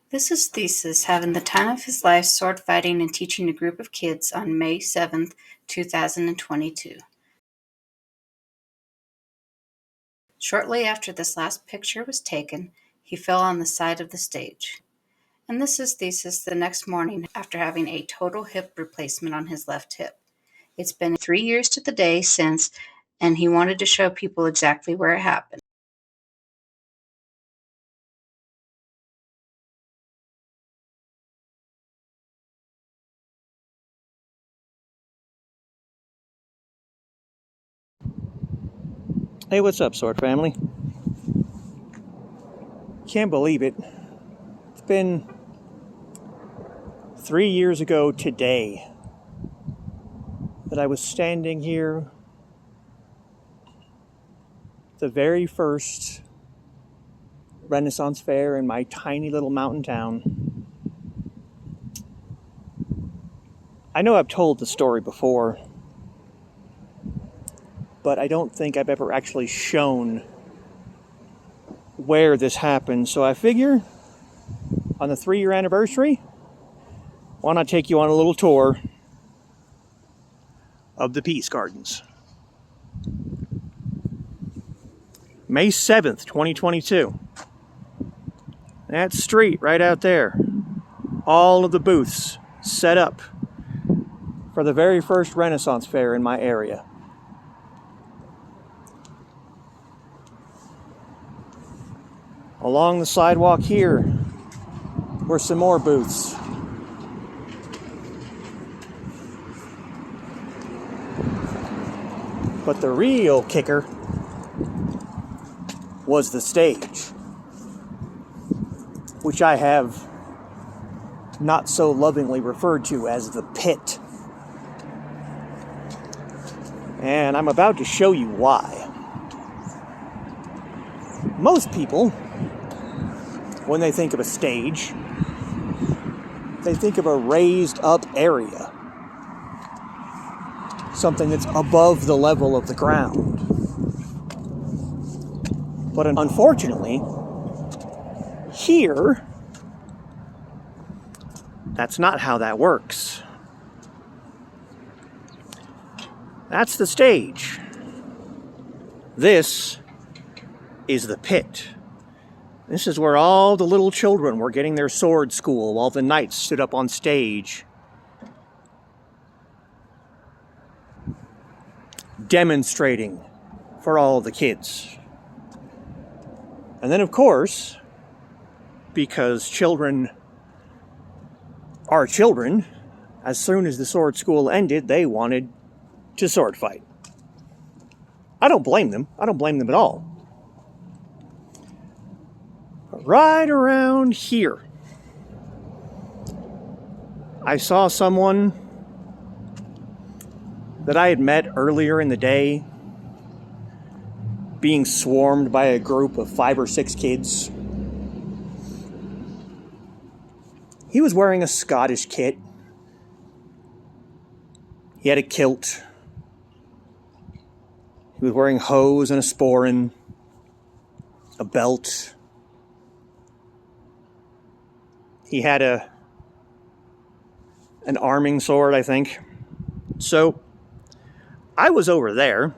This is Thesis having the time of his life sword fighting and teaching a group of kids on May 7th, 2022. Shortly after this last picture was taken, he fell on the side of the stage. And this is Thesis the next morning after having a total hip replacement on his left hip. It's been 3 years to the day since, and he wanted to show people exactly where it happened. Hey, what's up, Sword Family? Can't believe it. It's been 3 years ago today that I was standing here, the very first Renaissance Fair in my tiny little mountain town. I know I've told the story before, but I don't think I've ever actually shown where this happened. So I figure on the 3-year anniversary, why not take you on a little tour of the Peace Gardens. May 7th, 2022. That street right out there. All of the booths set up for the very first Renaissance Fair in my area. Along the sidewalk here were some more booths. But the real kicker was the stage, which I have not so lovingly referred to as the pit. And I'm about to show you why. Most people, when they think of a stage, they think of a raised up area. Something that's above the level of the ground. But unfortunately, here, that's not how that works. That's the stage. This is the pit. This is where all the little children were getting their sword school while the knights stood up on stage, demonstrating for all the kids. And then, of course, because children are children, as soon as the sword school ended, they wanted to sword fight. I don't blame them. I don't blame them at all. But right around here, I saw someone that I had met earlier in the day being swarmed by a group of 5 or 6 kids. He was wearing a Scottish kit. He had a kilt. He was wearing hose and a sporran, a belt. He had an arming sword, I think. So I was over there,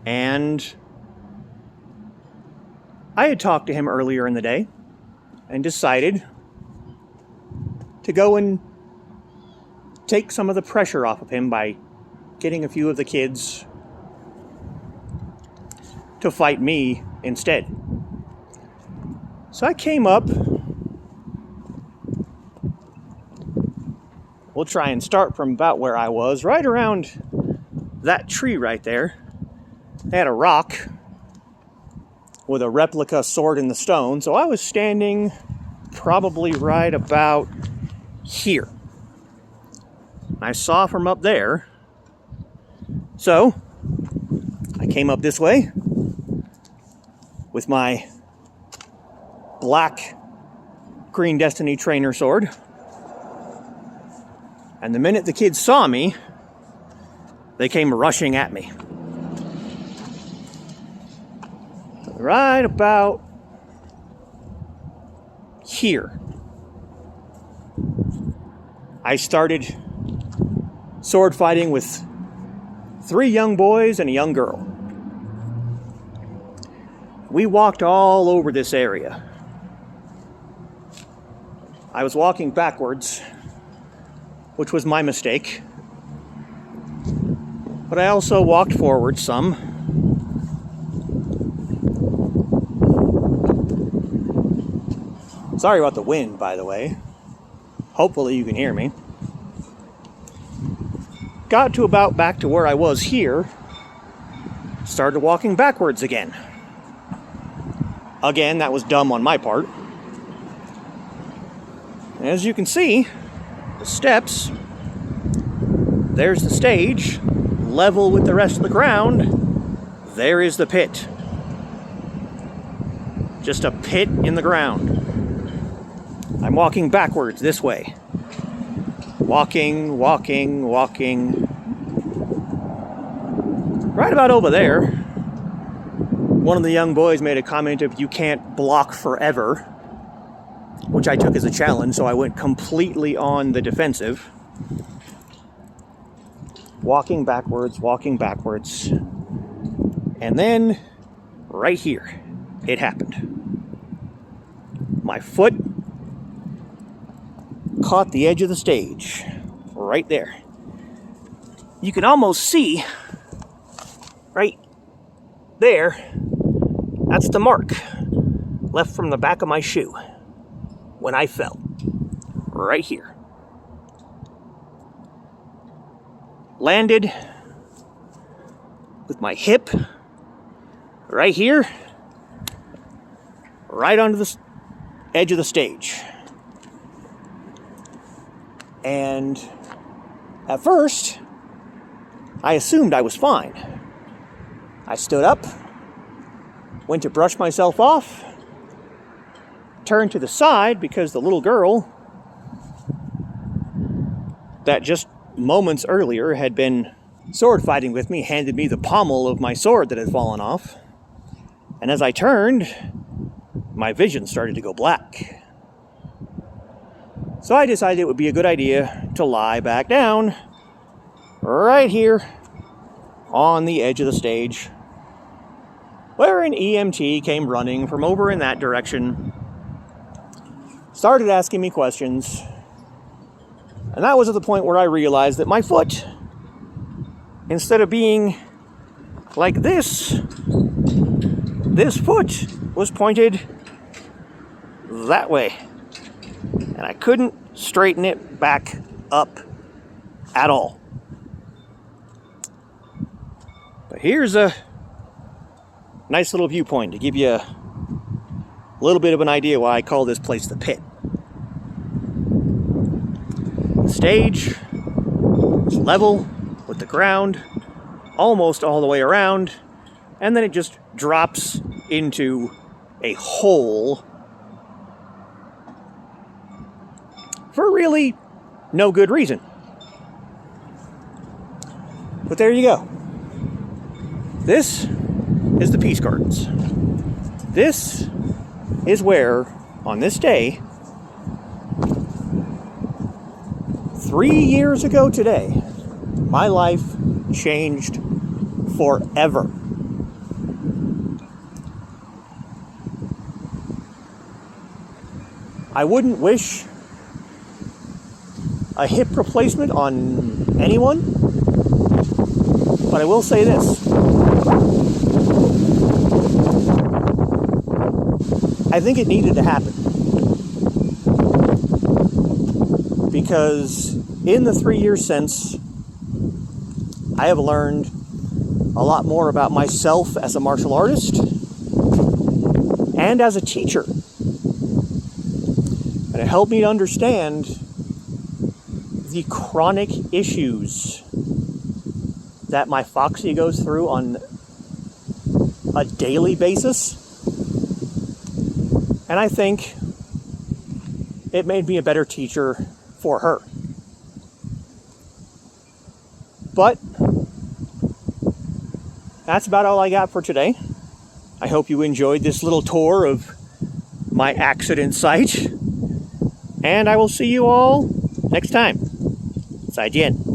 and I had talked to him earlier in the day and decided to go and take some of the pressure off of him by getting a few of the kids to fight me instead. So I came up. We'll try and start from about where I was, right around that tree right there. They had a rock with a replica sword in the stone, so I was standing probably right about here. I saw from up there, so I came up this way with my black Green Destiny trainer sword. And the minute the kids saw me, they came rushing at me. Right about here. I started sword fighting with 3 young boys and a young girl. We walked all over this area. I was walking backwards, which was my mistake. But I also walked forward some. Sorry about the wind, by the way. Hopefully you can hear me. Got to about back to where I was here. Started walking backwards again. Again, that was dumb on my part. As you can see, the steps, there's the stage, level with the rest of the ground. There is the pit. Just a pit in the ground. I'm walking backwards this way. Walking. Right about over there, one of the young boys made a comment of, "You can't block forever," which I took as a challenge, so I went completely on the defensive. Walking backwards. And then, right here, it happened. My foot caught the edge of the stage, right there. You can almost see, right there, that's the mark left from the back of my shoe when I fell, right here. Landed with my hip right here, right onto the edge of the stage. And at first, I assumed I was fine. I stood up, went to brush myself off, turned to the side because the little girl that just moments earlier had been sword fighting with me handed me the pommel of my sword that had fallen off. And as I turned, my vision started to go black. So I decided it would be a good idea to lie back down right here on the edge of the stage, where an EMT came running from over in that direction, started asking me questions, and that was at the point where I realized that my foot, instead of being like this foot was pointed that way. And I couldn't straighten it back up at all. But here's a nice little viewpoint to give you a little bit of an idea why I call this place the pit. The stage is level with the ground almost all the way around, and then it just drops into a hole for really no good reason. But there you go. This is the Peace Gardens. This is where, on this day, 3 years ago today, my life changed forever. I wouldn't wish a hip replacement on anyone, but I will say this. I think it needed to happen. Because in the 3 years since, I have learned a lot more about myself as a martial artist and as a teacher. And it helped me to understand the chronic issues that my Foxy goes through on a daily basis. And I think it made me a better teacher for her. But that's about all I got for today. I hope you enjoyed this little tour of my accident site. And I will see you all next time. 再见。